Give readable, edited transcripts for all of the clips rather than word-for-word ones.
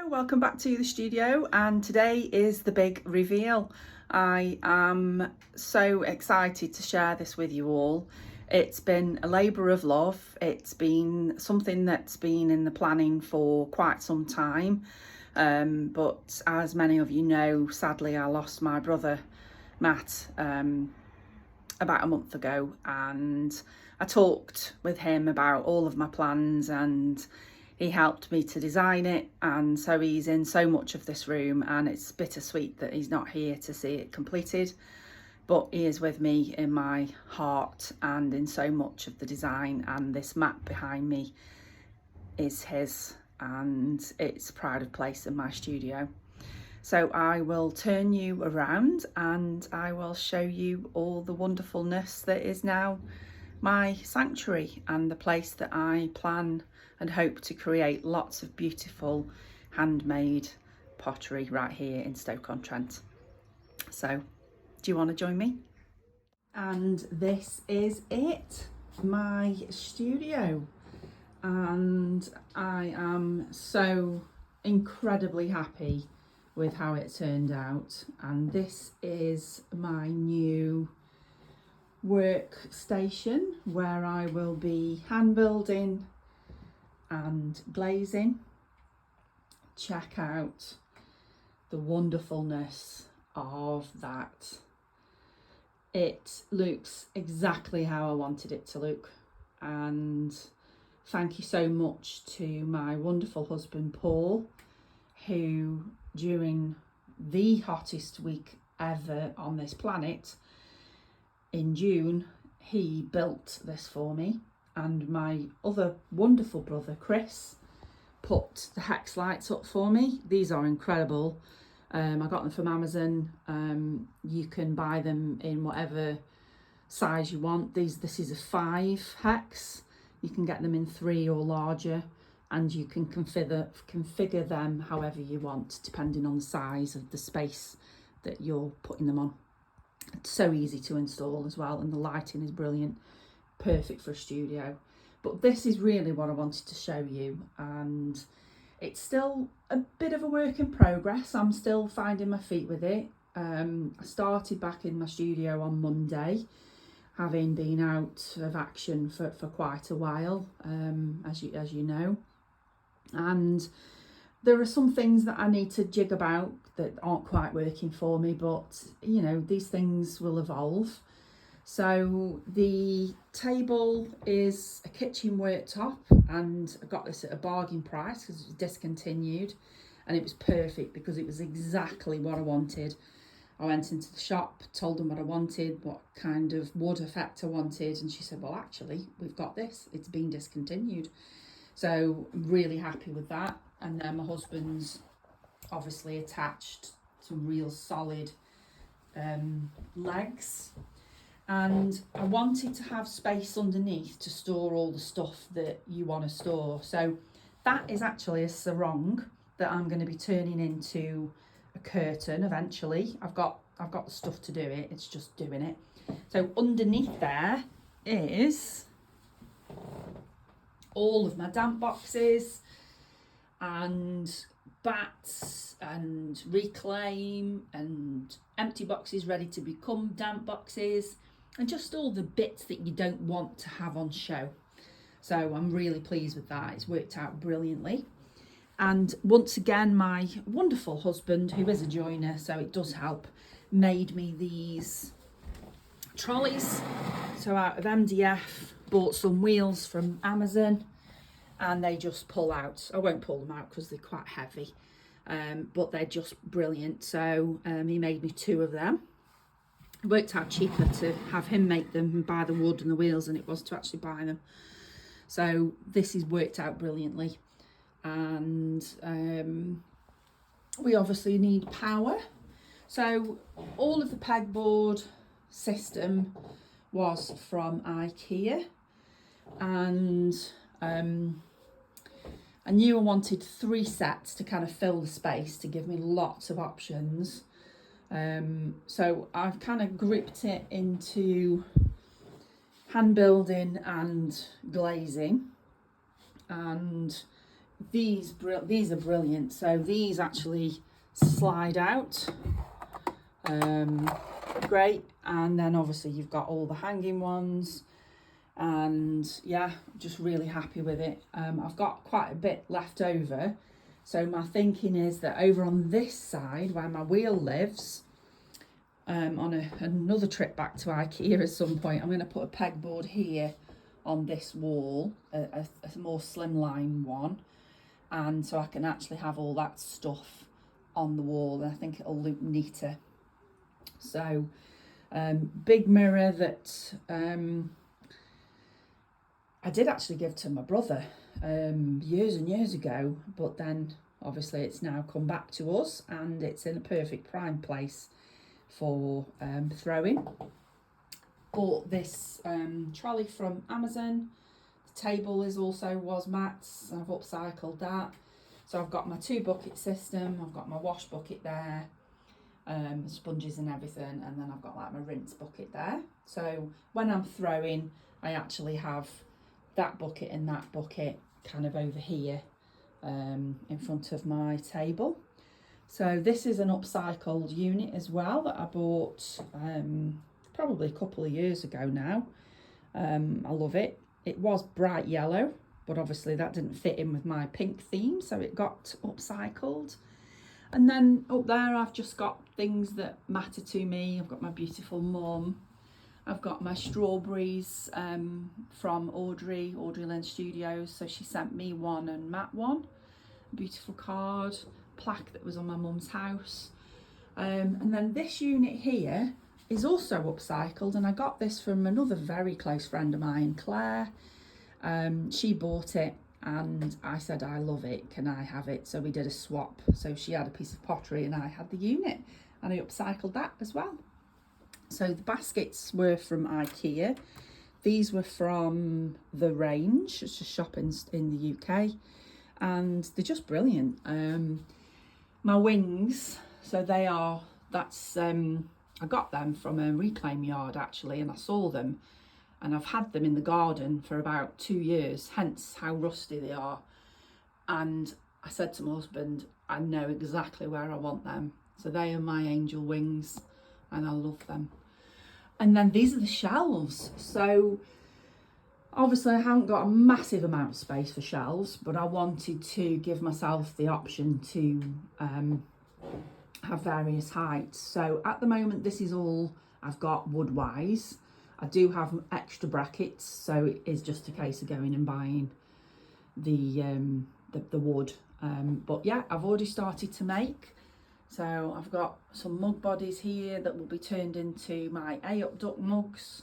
Welcome back to the studio, and today is the big reveal. I am so excited to share this with you all. It's been a labour of love. It's been something that's been in the planning for quite some time, but as many of you know, sadly I lost my brother Matt about a month ago, and I talked with him about all of my plans, and he helped me to design it, and so he's in so much of this room, and it's bittersweet that he's not here to see it completed, but he is with me in my heart and in so much of the design. And this map behind me is his, and it's pride of place in my studio. So I will turn you around and I will show you all the wonderfulness that is now my sanctuary, and the place that I plan and hope to create lots of beautiful handmade pottery right here in Stoke-on-Trent. So do you want to join me? And this is it, my studio, and I am so incredibly happy with how it turned out. And this is my new workstation where I will be hand building and glazing. Check out the wonderfulness of that. It looks exactly how I wanted it to look, and thank you so much to my wonderful husband Paul, who during the hottest week ever on this planet in June, he built this for me. And my other wonderful brother Chris put the hex lights up for me. These are incredible. I got them from Amazon. You can buy them in whatever size you want. This is a 5 hex. You can get them in 3 or larger, and you can configure them however you want, depending on the size of the space that you're putting them on. It's so easy to install as well, and the lighting is brilliant, perfect for a studio. But this is really what I wanted to show you, and it's still a bit of a work in progress. I'm still finding my feet with it. I started back in my studio on Monday, having been out of action for quite a while, as you know, and there are some things that I need to jig about that aren't quite working for me, but you know, these things will evolve. So the table is a kitchen worktop, and I got this at a bargain price because it was discontinued, and it was perfect because it was exactly what I wanted. I went into the shop, told them what I wanted, what kind of wood effect I wanted, and she said, well, actually, we've got this, it's been discontinued. So I'm really happy with that. And then my husband's obviously attached some real solid legs, and I wanted to have space underneath to store all the stuff that you want to store. So that is actually a sarong that I'm going to be turning into a curtain eventually. I've got the stuff to do it, it's just doing it. So underneath there is all of my damp boxes and bats and reclaim and empty boxes ready to become damp boxes, and just all the bits that you don't want to have on show. So I'm really pleased with that. It's worked out brilliantly. And once again, my wonderful husband, who is a joiner, so it does help, made me these trolleys. So out of MDF, bought some wheels from Amazon, and they just pull out. I won't pull them out because they're quite heavy, but they're just brilliant. So he made me 2 of them. It worked out cheaper to have him make them and buy the wood and the wheels than it was to actually buy them. So this has worked out brilliantly. And we obviously need power. So all of the pegboard system was from IKEA, and I knew I wanted 3 sets to kind of fill the space to give me lots of options. So I've kind of gripped it into hand building and glazing, and these are brilliant. So these actually slide out. Great. And then obviously you've got all the hanging ones, and yeah, just really happy with it. I've got quite a bit left over, so my thinking is that over on this side where my wheel lives, on another trip back to IKEA at some point, I'm going to put a pegboard here on this wall, a more slimline one, and so I can actually have all that stuff on the wall, and I think it'll look neater. So big mirror that I did actually give to my brother years and years ago, but then obviously it's now come back to us, and it's in a perfect prime place for throwing. Bought this trolley from Amazon. The table was Matt's. I've upcycled that. So I've got my 2 bucket system, I've got my wash bucket there, sponges and everything, and then I've got like my rinse bucket there. So when I'm throwing, I actually have that bucket and that bucket kind of over here in front of my table. So this is an upcycled unit as well that I bought probably a couple of years ago now. I love it. It was bright yellow, but obviously that didn't fit in with my pink theme, so it got upcycled. And then up there I've just got things that matter to me. I've got my beautiful mum. I've got my strawberries from Audrey Lynn Studios. So she sent me one and Matt one. A beautiful card, plaque that was on my mum's house. And then this unit here is also upcycled, and I got this from another very close friend of mine, Claire. She bought it and I said, I love it, can I have it? So we did a swap. So she had a piece of pottery and I had the unit, and I upcycled that as well. So the baskets were from IKEA. These were from The Range, it's a shop in the UK, and they're just brilliant. My wings, so I got them from a reclaim yard actually, and I saw them, and I've had them in the garden for about 2 years, hence how rusty they are. And I said to my husband, I know exactly where I want them. So they are my angel wings, and I love them. And then these are the shelves. So obviously I haven't got a massive amount of space for shelves, but I wanted to give myself the option to have various heights. So at the moment this is all I've got wood wise. I do have extra brackets, so it is just a case of going and buying the wood. But yeah, I've already started to make. So I've got some mug bodies here that will be turned into my A-up duck mugs,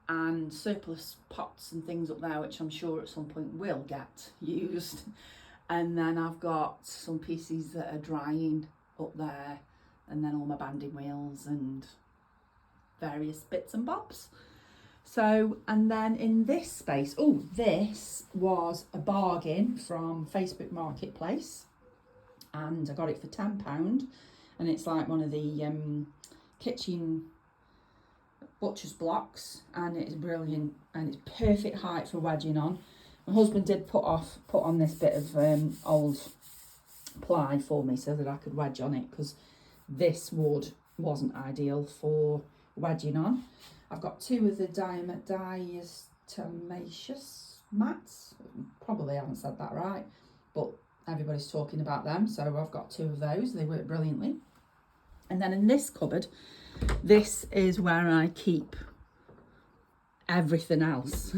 and surplus pots and things up there, which I'm sure at some point will get used. And then I've got some pieces that are drying up there, and then all my banding wheels and various bits and bobs. So, and then in this space, oh, this was a bargain from Facebook Marketplace, and I got it for £10, and it's like one of the kitchen butcher's blocks, and it's brilliant, and it's perfect height for wedging on. My husband did put on this bit of old ply for me so that I could wedge on it, because this wood wasn't ideal for wedging on. I've got 2 of the diatomaceous mats. Probably haven't said that right, but everybody's talking about them, so I've got 2 of those. They work brilliantly. And then in this cupboard, this is where I keep everything else.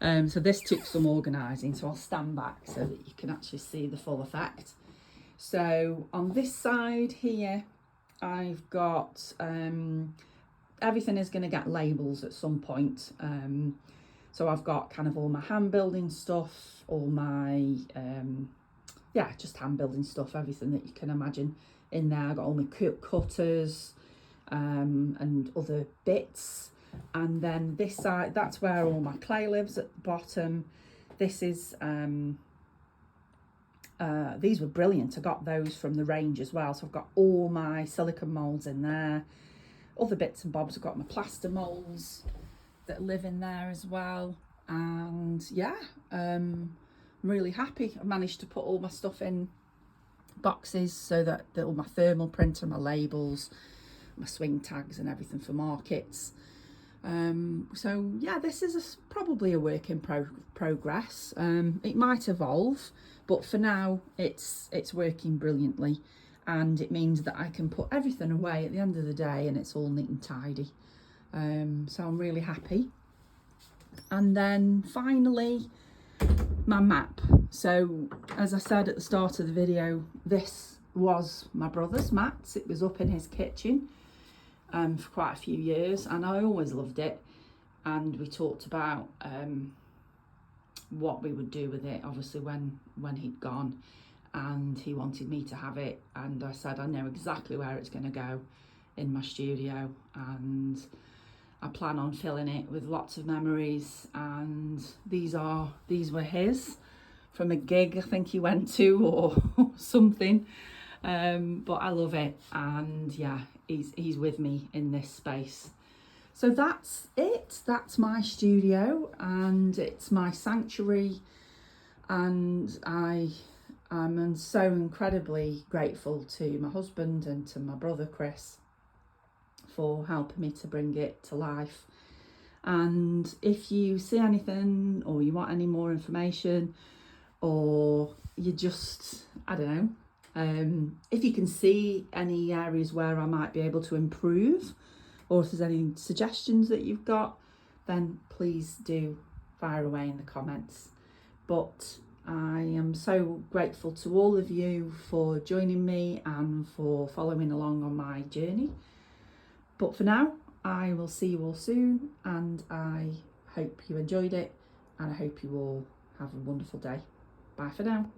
So this took some organising, so I'll stand back so that you can actually see the full effect. So on this side here, I've got everything is going to get labels at some point. So I've got kind of all my hand building stuff, all my just hand building stuff, everything that you can imagine in there. I've got all my cutters and other bits. And then this side, that's where all my clay lives at the bottom. This is these were brilliant. I got those from The Range as well. So I've got all my silicone moulds in there. Other bits and bobs, I've got my plaster moulds that live in there as well. And yeah, I'm really happy. I managed to put all my stuff in boxes so that all my thermal printer, my labels, my swing tags and everything for markets. So yeah, this is probably a work in progress. It might evolve, but for now it's working brilliantly, and it means that I can put everything away at the end of the day and it's all neat and tidy. So I'm really happy. And then finally, my map. So as I said at the start of the video, this was my brother's map. It was up in his kitchen for quite a few years, and I always loved it. And we talked about what we would do with it, obviously when he'd gone, and he wanted me to have it, and I said I know exactly where it's going to go, in my studio, and I plan on filling it with lots of memories. And these were his from a gig I think he went to or something, but I love it, and yeah, he's with me in this space. So that's it. That's my studio, and it's my sanctuary, and I'm so incredibly grateful to my husband and to my brother Chris for helping me to bring it to life. And if you see anything, or you want any more information, or you just, I don't know, if you can see any areas where I might be able to improve, or if there's any suggestions that you've got, then please do fire away in the comments. But I am so grateful to all of you for joining me and for following along on my journey. But for now, I will see you all soon, and I hope you enjoyed it, and I hope you all have a wonderful day. Bye for now.